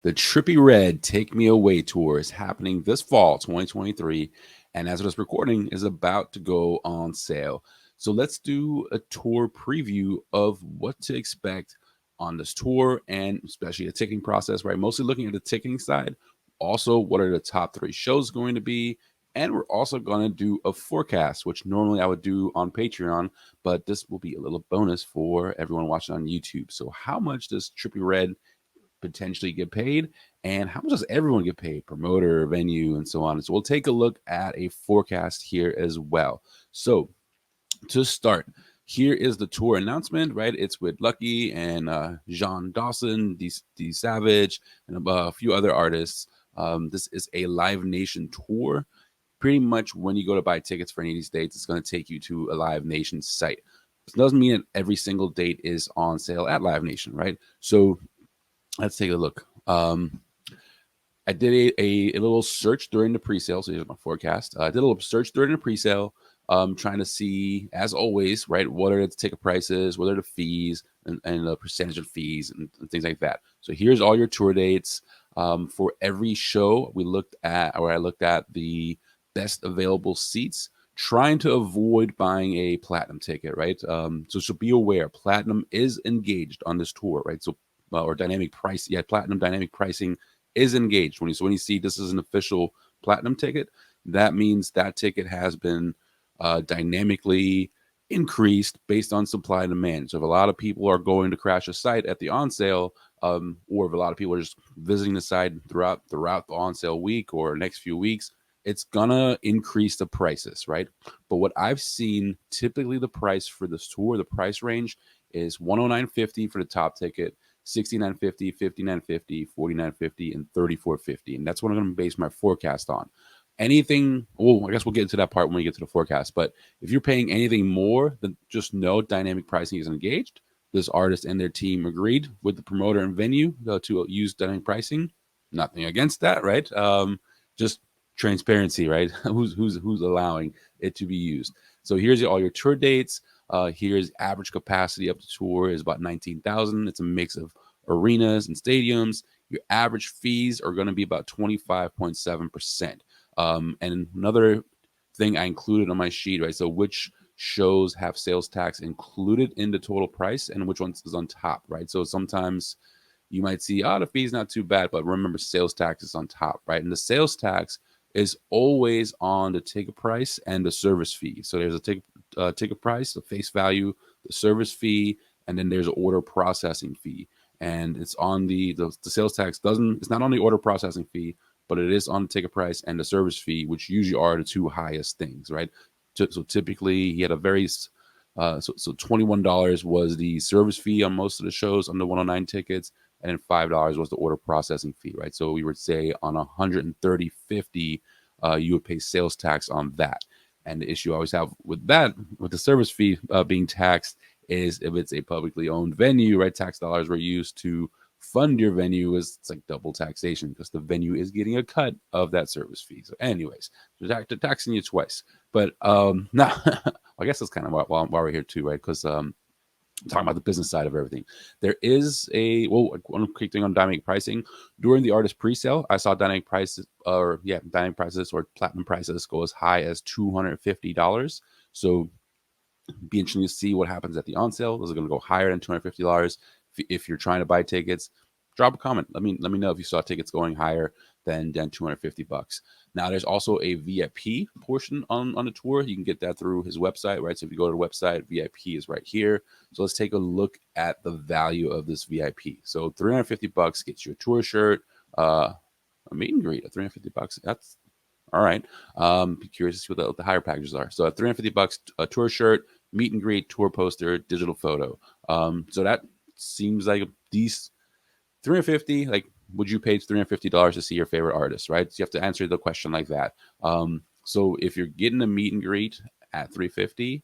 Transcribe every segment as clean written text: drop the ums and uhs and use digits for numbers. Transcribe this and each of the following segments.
The Trippie Red Take Me Away tour is happening this fall, 2023, and as of this recording, is about to go on sale. So let's do a tour preview of what to expect on this tour and especially the ticketing process, right? Mostly looking at the ticketing side. Also, what are the top 3 shows going to be? And we're also going to do a forecast, which normally I would do on Patreon, but this will be a little bonus for everyone watching on YouTube. So, how much does Trippie Red potentially get paid, and how much does everyone get paid, promoter, venue, and so on? So we'll take a look at a forecast here as well. So to start, here is the tour announcement, right? It's with Lucky and Jean Dawson, D Savage, and a few other artists. This is a Live Nation tour. Pretty much when you go to buy tickets for any of these dates, it's going to take you to a Live Nation site. This doesn't mean that every single date is on sale at Live Nation, right? So let's take a look. I did a little search during the pre-sale. So here's my forecast. I did a little search during the pre-sale, trying to see, as always, right, what are the ticket prices, what are the fees, and the percentage of fees and things like that. So here's all your tour dates. For every show, I looked at the best available seats, trying to avoid buying a platinum ticket, right? So be aware, platinum is engaged on this tour, right? So or dynamic price, platinum dynamic pricing is engaged. When you see this is an official platinum ticket, that means that ticket has been dynamically increased based on supply and demand. So if a lot of people are going to crash a site at the on sale, or if a lot of people are just visiting the site throughout the on sale week or next few weeks, it's gonna increase the prices, right? But what I've seen, typically the price for this tour, the price range is $109.50 for the top ticket, $69.50, $59.50, $49.50, and $34.50. And that's what I'm going to base my forecast on. Anything, well, I guess we'll get into that part when we get to the forecast. But if you're paying anything more, then just know dynamic pricing is engaged. This artist and their team agreed with the promoter and venue to use dynamic pricing. Nothing against that, right? Just transparency, right? who's allowing it to be used. So here's all your tour dates. Here's average capacity up to tour is about 19,000. It's a mix of arenas and stadiums. Your average fees are going to be about 25.7%. And another thing I included on my sheet, right? So which shows have sales tax included in the total price and which ones is on top, right? So sometimes you might see, the fee's not too bad, but remember sales tax is on top, right? And the sales tax is always on the ticket price and the service fee. So there's a ticket price, the face value, the service fee, and then there's an order processing fee. And it's on the sales tax it's not on the order processing fee, but it is on the ticket price and the service fee, which usually are the 2 highest things, right? So typically he had a very so $21 was the service fee on most of the shows on the 109 tickets, and then $5 was the order processing fee, right? So we would say on 130.50, you would pay sales tax on that. And the issue I always have with that, with the service fee being taxed, is if it's a publicly owned venue, right? Tax dollars were used to fund your venue, it's like double taxation because the venue is getting a cut of that service fee. So, anyways, they're taxing you twice. But now, I guess that's kind of why we're here too, right? Because talking about the business side of everything. There is one quick thing on dynamic pricing. During the artist pre-sale, I saw dynamic prices or platinum prices go as high as $250. So be interesting to see what happens at the on sale. Those are going to go higher than $250. If you're trying to buy tickets, drop a comment. Let me know if you saw tickets going higher than $250. Now, there's also a VIP portion on the tour. You can get that through his website, right? So if you go to the website, VIP is right here. So let's take a look at the value of this VIP. So $350 gets you a tour shirt, a meet and greet at $350. That's all right. Be curious to see what the higher packages are. So at $350, a tour shirt, meet and greet, tour poster, digital photo. So that seems like a decent $350. Like, would you pay $350 to see your favorite artist, right? So you have to answer the question like that. So if you're getting a meet and greet at $350,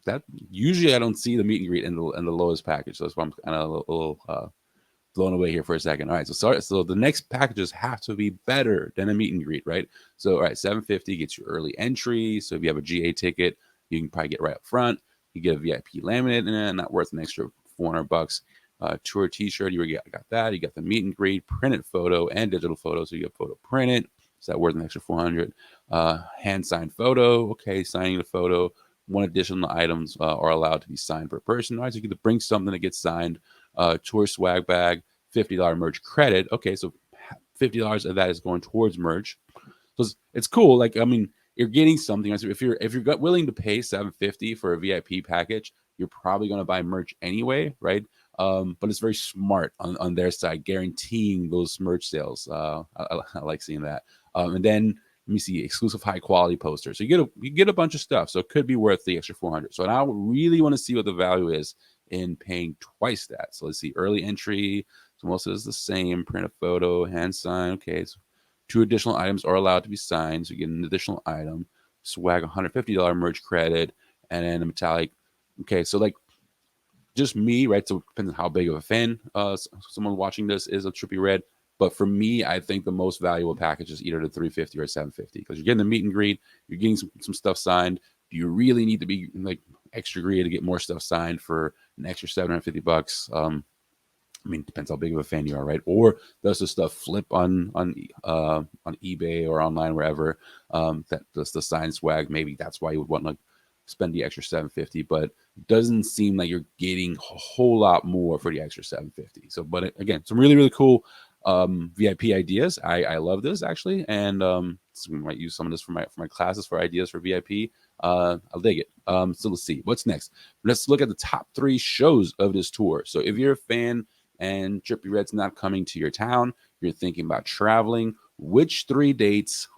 that usually I don't see the meet and greet in the lowest package. So that's why I'm kind of a little blown away here for a second. All right, so the next packages have to be better than a meet and greet, right? So all right, $750 gets you early entry. So if you have a GA ticket, you can probably get right up front. You get a VIP laminate, and not worth an extra $400. tour t-shirt, you got that. You got the meet and greet, printed photo and digital photo. So you get photo printed. Is that worth an extra 400? Hand signed photo. Okay, signing the photo. One additional items are allowed to be signed per person. All right, so you get to bring something that gets signed. Tour swag bag, $50 merch credit. Okay, so $50 of that is going towards merch. So it's cool. Like, I mean, you're getting something. If you're willing to pay $750 for a VIP package, you're probably going to buy merch anyway, right? But it's very smart on their side, guaranteeing those merch sales. I like seeing that. And then let me see, exclusive high quality posters. So you get a bunch of stuff. So it could be worth the extra 400. So now I really want to see what the value is in paying twice that. So let's see, early entry. So most of it is the same. Print a photo, hand sign. Okay, so 2 additional items are allowed to be signed. So you get an additional item. Swag $150 merch credit, and then a metallic. Okay, so like just me, right? So it depends on how big of a fan someone watching this is of Trippie Redd. But for me, I think the most valuable package is either the 350 or 750 because you're getting the meet and greet, you're getting some stuff signed. Do you really need to be like extra greedy to get more stuff signed for an extra $750? I mean, it depends how big of a fan you are, right? Or does the stuff flip on eBay or online, wherever? That does the sign swag. Maybe that's why you would want to spend the extra $750, but it doesn't seem like you're getting a whole lot more for the extra $750. So, but again, some really, really cool VIP ideas. I love this actually, and so we might use some of this for my classes for ideas for VIP. I'll dig it. So let's see what's next. Let's look at the top 3 shows of this tour. So if you're a fan and Trippie Redd's not coming to your town, you're thinking about traveling, which 3 dates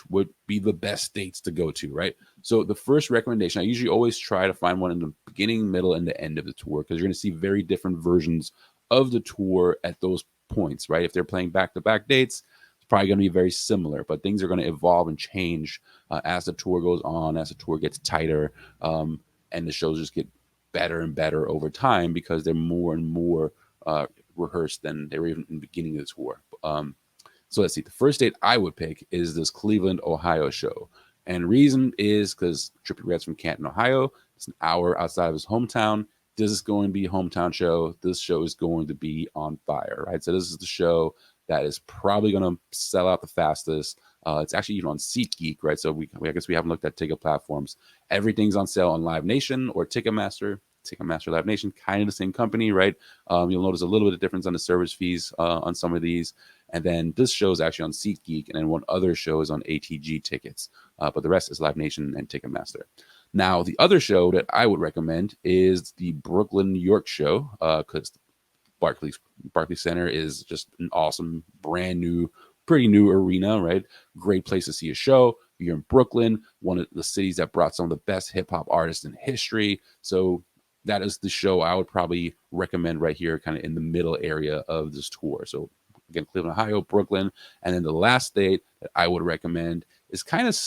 would be the best dates to go to, right? So the first recommendation, I usually always try to find one in the beginning, middle, and the end of the tour because you're going to see very different versions of the tour at those points, right? If they're playing back-to-back dates, it's probably going to be very similar, but things are going to evolve and change as the tour goes on, as the tour gets tighter, and the shows just get better and better over time because they're more and more rehearsed than they were even in the beginning of the tour. So let's see. The first date I would pick is this Cleveland, Ohio show. And reason is because Trippie Redd's from Canton, Ohio. It's an hour outside of his hometown. This is going to be a hometown show. This show is going to be on fire, right? So this is the show that is probably going to sell out the fastest. It's actually even on SeatGeek, right? So I guess we haven't looked at ticket platforms. Everything's on sale on Live Nation or Ticketmaster. Ticketmaster, Live Nation, kind of the same company, right? You'll notice a little bit of difference on the service fees on some of these. And then this show is actually on SeatGeek, and then one other show is on ATG tickets. But the rest is Live Nation and Ticketmaster. Now, the other show that I would recommend is the Brooklyn, New York show, because Barclays Center is just an awesome, brand new, pretty new arena, right? Great place to see a show. You're in Brooklyn, one of the cities that brought some of the best hip hop artists in history. So that is the show I would probably recommend right here, kind of in the middle area of this tour. So again, Cleveland, Ohio, Brooklyn. And then the last date that I would recommend is kind of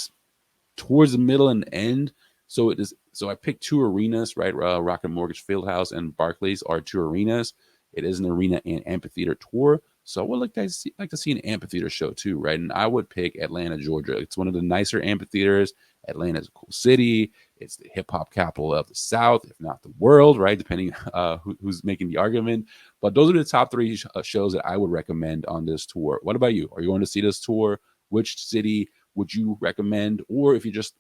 towards the middle and end. So it is. So I picked 2 arenas, right? Rocket Mortgage Fieldhouse and Barclays are 2 arenas. It is an arena and amphitheater tour. So I would like to see an amphitheater show too, right? And I would pick Atlanta, Georgia. It's one of the nicer amphitheaters. Atlanta's a cool city. It's the hip hop capital of the South, if not the world, right? Depending who's making the argument. But those are the top 3 shows that I would recommend on this tour. What about you? Are you going to see this tour? Which city would you recommend? Or if you're just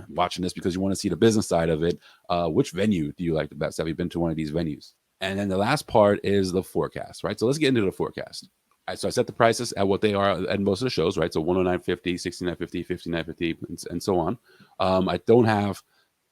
watching this because you want to see the business side of it, which venue do you like the best? Have you been to one of these venues? And then the last part is the forecast, right? So let's get into the forecast. All right, so I set the prices at what they are at most of the shows, right? So 109.50, 69.50, 59.50, and so on. I don't have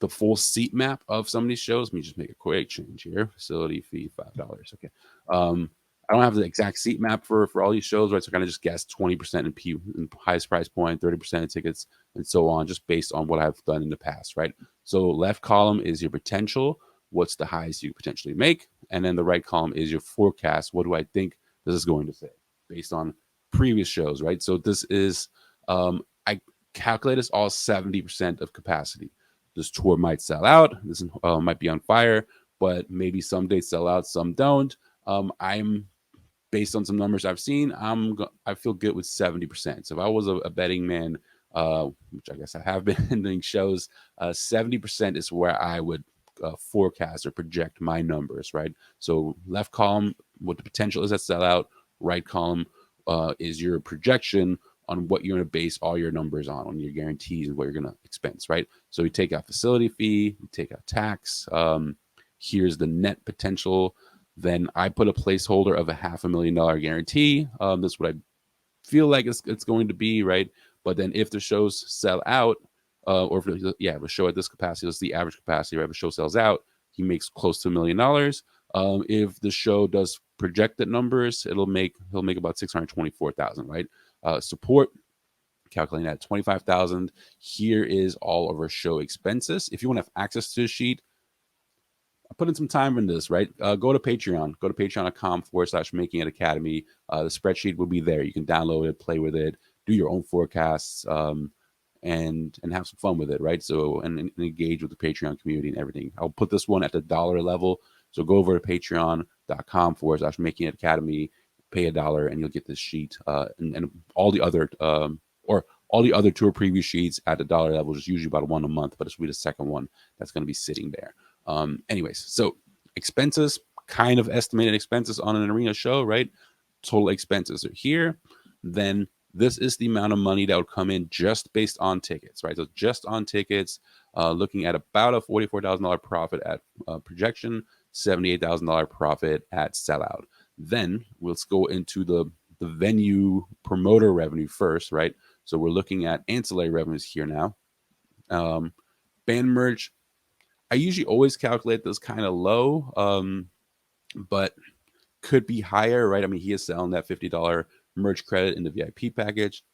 the full seat map of some of these shows. Let me just make a quick change here. Facility fee $5. Okay. I don't have the exact seat map for all these shows, right? So I kind of just guess 20% in highest price point, 30% in tickets, and so on, just based on what I've done in the past, right? So left column is your potential. What's the highest you potentially make? And then the right column is your forecast. What do I think this is going to say based on previous shows, right? So this is, I calculate this all 70% of capacity. This tour might sell out. This might be on fire, but maybe some days sell out, some don't. I'm based on some numbers I've seen, I feel good with 70%. So if I was a betting man, which I guess I have been in doing shows, 70% is where I would forecast or project my numbers, right? So left column, what the potential is at sellout. Right column is your projection on what you're going to base all your numbers on your guarantees and what you're going to expense, right? So you take out facility fee, you take out tax. Here's the net potential. Then I put a placeholder of a $500,000 guarantee. This is what I feel like it's going to be, right? But then if the shows sell out, or if a show at this capacity, that's the average capacity, right? If a show sells out, he makes close to $1 million. If the show does projected numbers, he'll make about 624,000, right? Support, calculating at 25,000. Here is all of our show expenses. If you want to have access to the sheet, I put in some time in this, right? Go to Patreon. Go to patreon.com/making it academy. The spreadsheet will be there. You can download it, play with it, do your own forecasts, and have some fun with it, right? So and engage with the Patreon community and everything. I'll put this one at the dollar level. So go over to patreon.com/making it academy, pay $1, and you'll get this sheet and all the other all the other tour preview sheets at the dollar level, is usually about one a month, but this will be the second one that's going to be sitting there. Anyways, so expenses, kind of estimated expenses on an arena show, right? Total expenses are here. Then this is the amount of money that would come in just based on tickets, right? So just on tickets, looking at about a $44,000 profit at projection, $78,000 profit at sellout. Then let's go into the venue promoter revenue first, right? So we're looking at ancillary revenues here now. Band merch, I usually always calculate this kind of low, but could be higher, right? I mean, he is selling that $50 merch credit in the VIP package.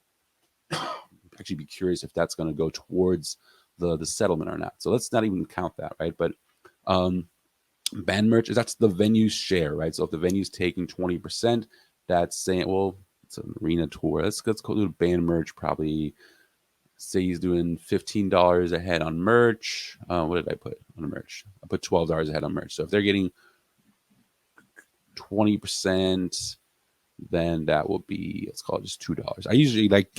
Actually be curious if that's going to go towards the settlement or not. So let's not even count that, right? But band merch, that's the venue's share, right? So if the venue's taking 20%, that's saying, well, it's an arena tour. Let's go to band merch, probably say he's doing $15 a head on merch. What did I put on the merch? I put $12 a head on merch. So if they're getting 20%, then that will be, let's call it just $2. I usually like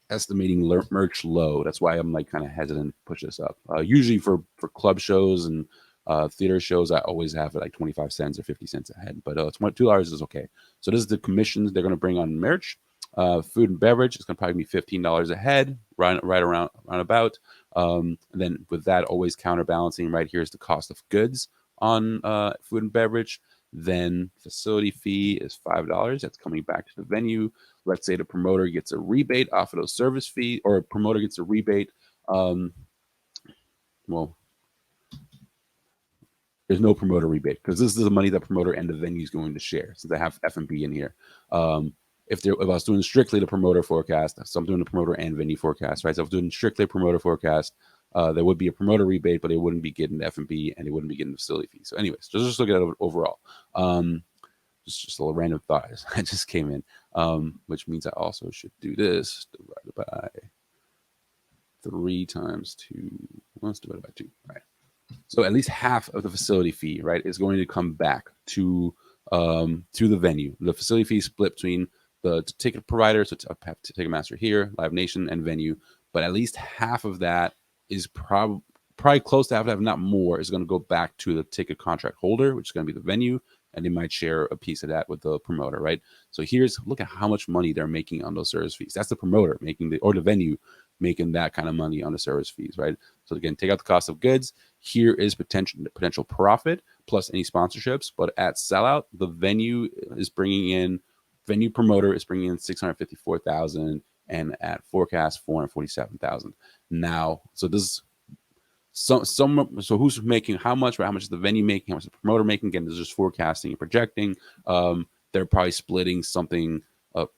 estimating merch low. That's why I'm like kind of hesitant to push this up. Usually for club shows and theater shows, I always have it like 25 cents or 50 cents a head, but $2 is okay. So this is the commissions they're going to bring on merch. Food and beverage is going to probably be $15 a head, right around about. And then with that, always counterbalancing, right, here's the cost of goods on food and beverage. Then facility fee is $5. That's coming back to the venue. Let's say the promoter gets a rebate off of those service fees, or a promoter gets a rebate. Well, there's no promoter rebate because this is the money that promoter and the venue is going to share, since I have F&B in here. If I was doing strictly the promoter forecast, so I'm doing the promoter and venue forecast, right? So if I'm doing strictly promoter forecast, there would be a promoter rebate, but they wouldn't be getting the F&B and they wouldn't be getting the facility fee. So anyways, just look at it overall. Just a little random thought I just came in, which means I also should do this divided by 3 times 2. Let's divide it by 2. All right. So at least half of the facility fee, right, is going to come back to the venue. The facility fee is split between the ticket provider, so Ticketmaster here, Live Nation, and venue. But at least half of that is probably close to half, if not more, is going to go back to the ticket contract holder, which is going to be the venue, and they might share a piece of that with the promoter, right? So look at how much money they're making on those service fees. That's the promoter or the venue making that kind of money on the service fees, right? So again, take out the cost of goods. Here is potential profit plus any sponsorships, but at sellout, the venue promoter is bringing in $654,000, and at forecast $447,000. Now, so this so who's making how much, right? How much is the venue making? How much is the promoter making? Again, this is just forecasting and projecting. They're probably splitting something up,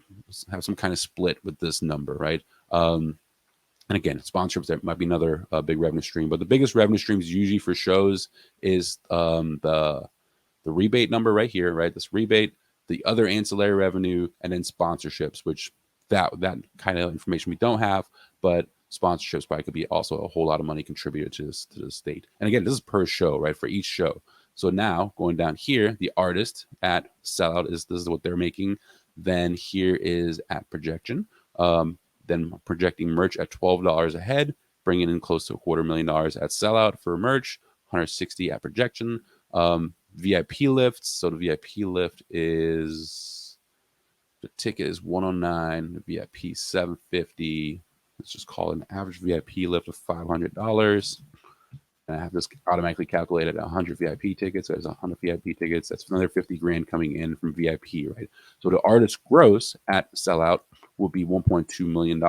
have some kind of split with this number, right? And again, sponsorships, that might be another big revenue stream, but the biggest revenue streams usually for shows is the rebate number right here, right? This rebate, the other ancillary revenue, and then sponsorships, which that kind of information we don't have, but sponsorships probably could be also a whole lot of money contributed to the state. And again, this is per show, right? For each show. So now going down here, the artist at sellout this is what they're making. Then here is at projection. Then projecting merch at $12 a head, bringing in close to $250,000 at sellout for merch, $160 at projection. VIP lifts. So the VIP lift is, the ticket is $109, the VIP $750. Let's just call it an average VIP lift of $500. And I have this automatically calculated 100 VIP tickets. There's 100 VIP tickets. That's another 50 grand coming in from VIP, right? So the artist gross at sellout will be $1.2 million,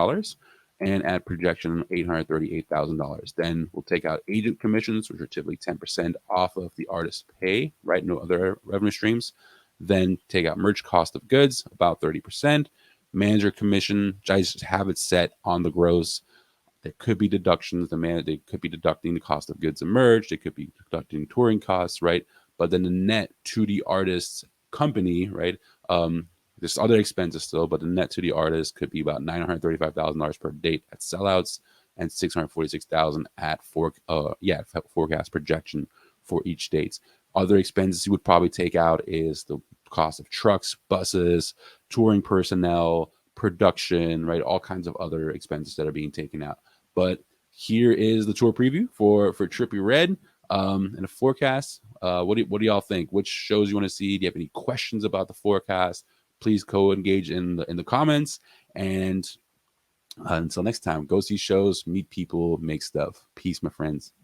and at projection, $838,000. Then we'll take out agent commissions, which are typically 10% off of the artist's pay, right? No other revenue streams. Then take out merch cost of goods, about 30%. Manager commission, I just have it set on the gross. There could be deductions. They could be deducting the cost of goods and merch. They could be deducting touring costs, right? But then the net to the artist's company, right? There's other expenses still, but the net to the artist could be about $935,000 per date at sellouts and $646,000 at forecast projection for each date. Other expenses you would probably take out is the cost of trucks, buses, touring personnel, production, right? All kinds of other expenses that are being taken out. But here is the tour preview for Trippie Redd and a forecast. What do y'all think? Which shows you want to see? Do you have any questions about the forecast? Please engage in the comments. And until next time, go see shows, meet people, make stuff. Peace, my friends.